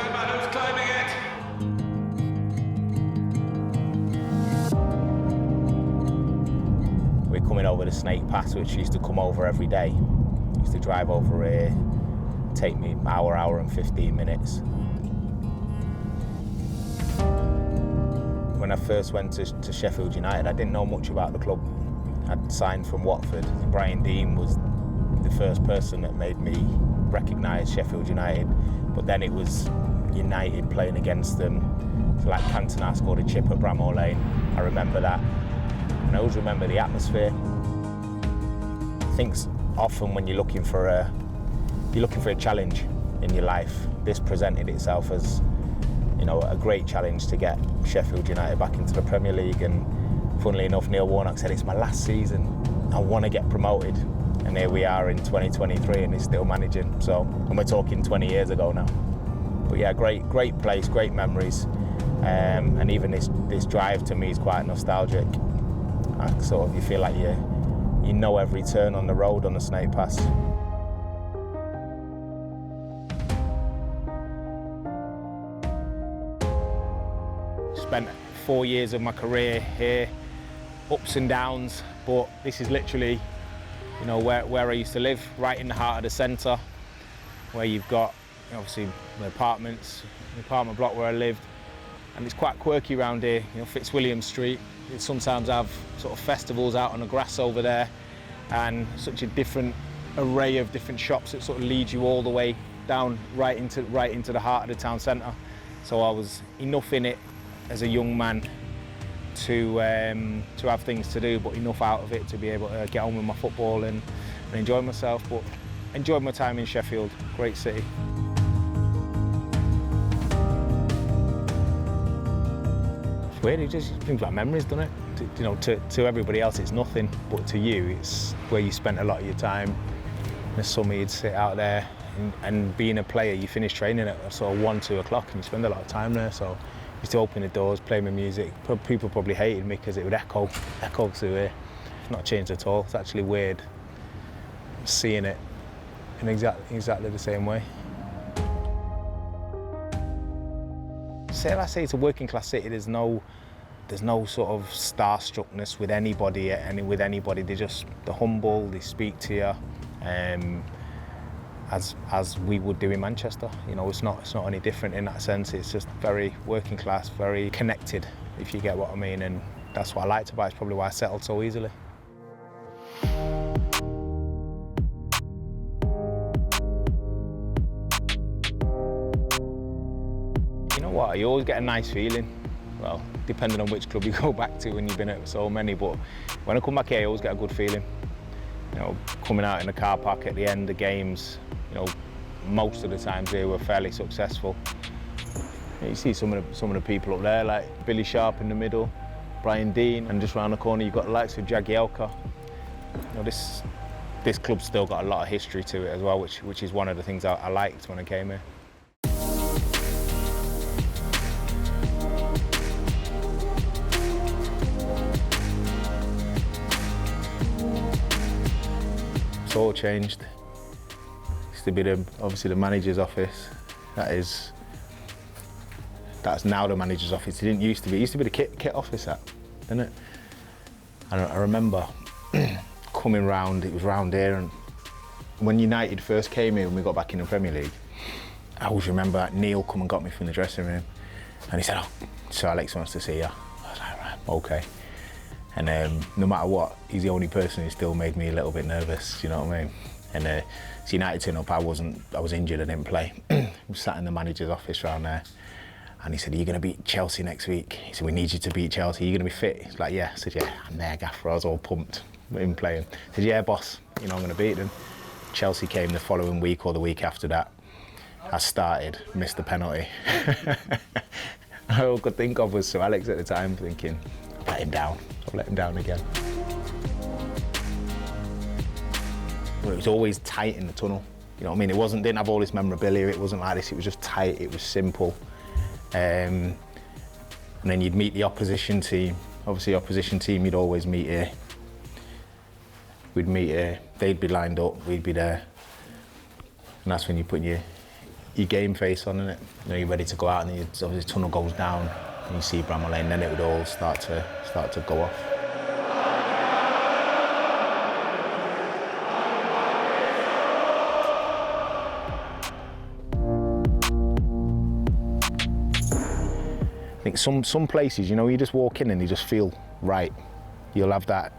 Stand by, who's climbing it? We're coming over the Snake Pass, which used to come over every day. Used to drive over here, take me hour and 15 minutes. When I first went to Sheffield United, I didn't know much about the club. I'd signed from Watford. Brian Dean was the first person that made me recognise Sheffield United, but then it was United playing against them. So like Cantona scored a chip at Bramall Lane. I remember that. And I always remember the atmosphere. I think often when you're looking for a challenge in your life, this presented itself as, you know, a great challenge to get Sheffield United back into the Premier League. And funnily enough, Neil Warnock said, it's my last season, I want to get promoted. And here we are in 2023 and he's still managing. So, and we're talking 20 years ago now. But yeah, great place, great memories. And even this drive to me is quite nostalgic. Sort of, you feel like you know every turn on the road on the Snake Pass. Spent 4 years of my career here, ups and downs, but this is literally, you know, where I used to live, right in the heart of the centre, where you've got, obviously, the apartment block where I lived, and it's quite quirky around here. You know, Fitzwilliam Street. You sometimes have sort of festivals out on the grass over there, and such a different array of different shops that sort of leads you all the way down right into the heart of the town centre. So I was enough in it as a young man to have things to do, but enough out of it to be able to get on with my football and enjoy myself. But enjoyed my time in Sheffield, great city. It's weird, it just brings back memories, doesn't it? To everybody else it's nothing, but to you it's where you spent a lot of your time. In the summer you'd sit out there, and being a player you finish training at sort of 1, 2 o'clock and you spend a lot of time there. So used to open the doors, play my music. People probably hated me because it would echo through here. It's not changed at all. It's actually weird seeing it in exactly the same way. I say it's a working class city. There's no sort of starstruckness with anybody. They're humble. They speak to you, as we would do in Manchester. You know, it's not any different in that sense. It's just very working class, very connected, if you get what I mean. And that's what I liked about it. It's probably why I settled so easily. You know what? You always get a nice feeling. Well, depending on which club you go back to when you've been at so many, but when I come back here, I always get a good feeling. You know, coming out in the car park at the end of games, you know, most of the times here we're fairly successful. You see some of the people up there, like Billy Sharp in the middle, Brian Dean, and just round the corner you've got the likes of Jagielka. You know, this club's still got a lot of history to it as well, which is one of the things I liked when I came here. It's all changed. Used to be obviously the manager's office. That's now the manager's office. It didn't used to be. It used to be the kit office, didn't it? And I remember coming round. It was round here, and when United first came here, when we got back in the Premier League, I always remember Neil come and got me from the dressing room, and he said, "Oh, Sir Alex wants to see you." I was like, "Right, okay." And no matter what, he's the only person who still made me a little bit nervous, you know what I mean? And it's United turn up, I was injured, I didn't play. I was sat in the manager's office round there, and he said, "Are you going to beat Chelsea next week?" He said, "We need you to beat Chelsea, are you going to be fit?" He's like, "Yeah." I said, "Yeah, I'm there, Gaffer." I was all pumped with him playing. He said, "Yeah, boss, you know I'm going to beat them." Chelsea came the following week or the week after that. I started, missed the penalty. All I could think of was Sir Alex at the time, thinking, I'll let him down. I'll let him down again. Well, it was always tight in the tunnel. You know what I mean? It didn't have all this memorabilia. It wasn't like this. It was just tight. It was simple. And then you'd meet the opposition team. Obviously, the opposition team you'd always meet here. We'd meet here. They'd be lined up. We'd be there. And that's when you put your your game face on, innit? You know, you're ready to go out, and the tunnel goes down, and you see Bramall Lane, then it would all start to go off. I think some places, you know, you just walk in and you just feel right. You'll have that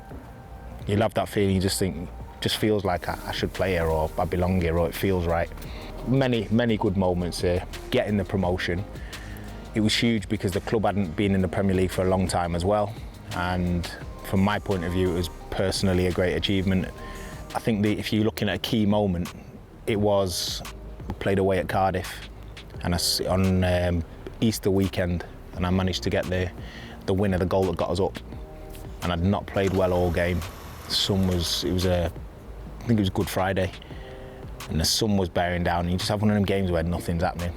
feeling. You just think, just feels like I should play here, or I belong here, or it feels right. Many good moments here. Getting the promotion, it was huge because the club hadn't been in the Premier League for a long time as well. And from my point of view, it was personally a great achievement. I think if you're looking at a key moment, it was we played away at Cardiff, and on Easter weekend, and I managed to get the winner, the goal that got us up. And I'd not played well all game. I think it was Good Friday, and the sun was bearing down, and you just have one of them games where nothing's happening.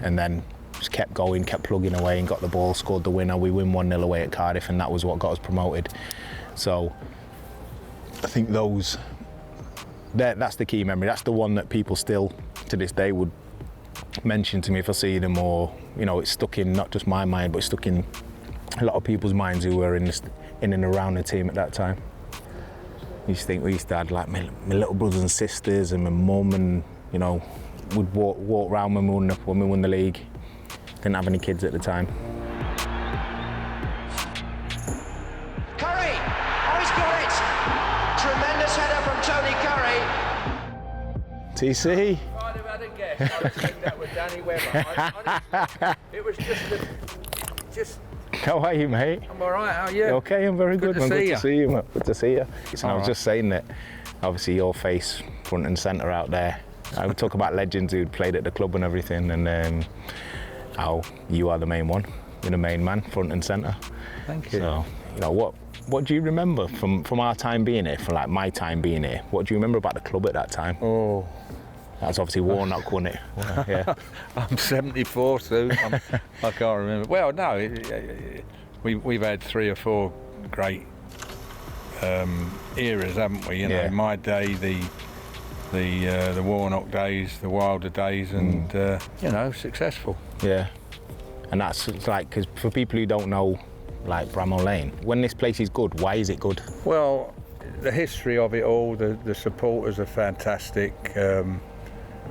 And then just kept going, kept plugging away, and got the ball, scored the winner. We win 1-0 away at Cardiff, and that was what got us promoted. So I think that's the key memory. That's the one that people still, to this day, would mention to me if I see them, or, you know, it's stuck in not just my mind, but it's stuck in a lot of people's minds who were in and around the team at that time. You used to think we used to have like my little brothers and sisters and my mum, and, you know, would walk around when we won the league. Didn't have any kids at the time. Curry! Oh, he's got it! Tremendous header from Tony Curry. TC? I'd have had a guess. I'd have said that with Danny Webber. It was just. How are you, mate? I'm all right. How are you? Okay, I'm very good. Good to see you, mate. Good to see you. So I was just saying that, obviously, your face front and centre out there. I would talk about legends who'd played at the club and everything, and how you are the main one. You're the main man, front and centre. Thank you. So, you know, what do you remember from our time being here, from like my time being here? What do you remember about the club at that time? Oh. That's obviously Warnock, wasn't it? Yeah. I'm 74, so I can't remember. Well, no, we've had 3 or 4 great eras, haven't we? You know, my day, the Warnock days, the Wilder days, and you know, successful. Yeah, and that's like, because for people who don't know, like Bramall Lane, when this place is good, why is it good? Well, the history of it all, the supporters are fantastic.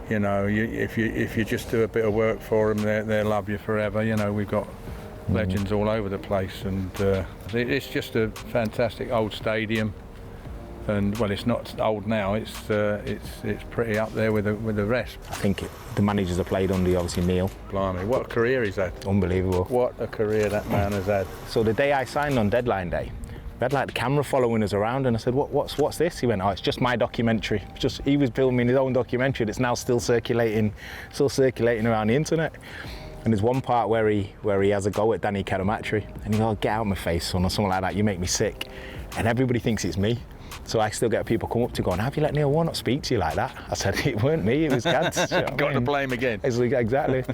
You know, if you just do a bit of work for them, they'll love you forever. You know, we've got legends all over the place, and it's just a fantastic old stadium. And well, it's not old now. It's pretty up there with the rest. I think the managers have played under, obviously, Neil. Blimey, what a career he's had! Unbelievable. What a career that man has had. So the day I signed on deadline day, we had like the camera following us around, and I said, what's this? He went, oh, it's just my documentary. He was filming his own documentary that's now still circulating around the internet. And there's one part where he has a go at Danny Karamatri, and he goes, get out of my face, son, or something like that, you make me sick. And everybody thinks it's me. So I still get people come up to going, have you let Neil Warnock speak to you like that? I said, it weren't me, it was Gads. Got to blame again. Exactly.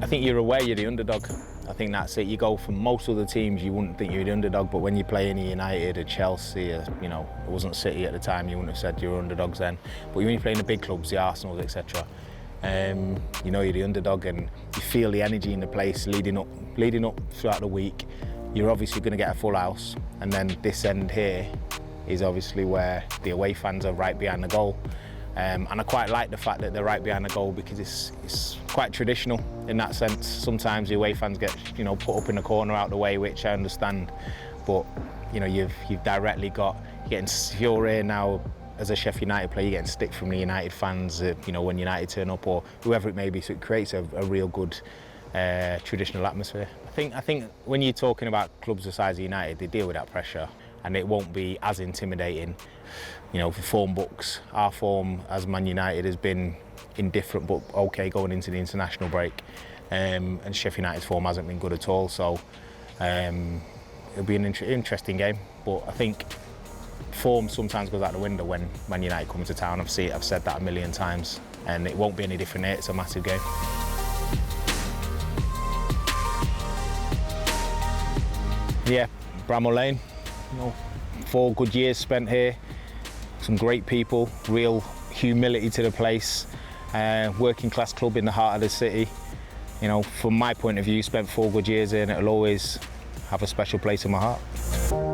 I think you're aware you're the underdog. I think that's it. You go from most of the teams, you wouldn't think you're the underdog, but when you play in United or Chelsea, or, you know, it wasn't City at the time, you wouldn't have said you're underdogs then. But when you play in the big clubs, the Arsenals, etc., you know you're the underdog, and you feel the energy in the place leading up throughout the week. You're obviously going to get a full house, and then this end here is obviously where the away fans are right behind the goal. And I quite like the fact that they're right behind the goal, because it's quite traditional in that sense. Sometimes the away fans get, you know, put up in the corner out the way, which I understand, but you know, you've directly got, if you're here now as a Sheffield United player, you're getting stick from the United fans, you know, when United turn up, or whoever it may be, so it creates a real good traditional atmosphere. I think when you're talking about clubs the size of United, they deal with that pressure, and it won't be as intimidating. You know, for form books, our form as Man United has been indifferent, but okay going into the international break, and Sheffield United's form hasn't been good at all, so it'll be an interesting game. But I think form sometimes goes out the window when Man United come to town. I've said that a million times, and it won't be any different here. It's a massive game. Yeah, Bramall Lane, you know, 4 good years spent here, some great people, real humility to the place, working class club in the heart of the city. You know, from my point of view, spent 4 good years here and it'll always have a special place in my heart.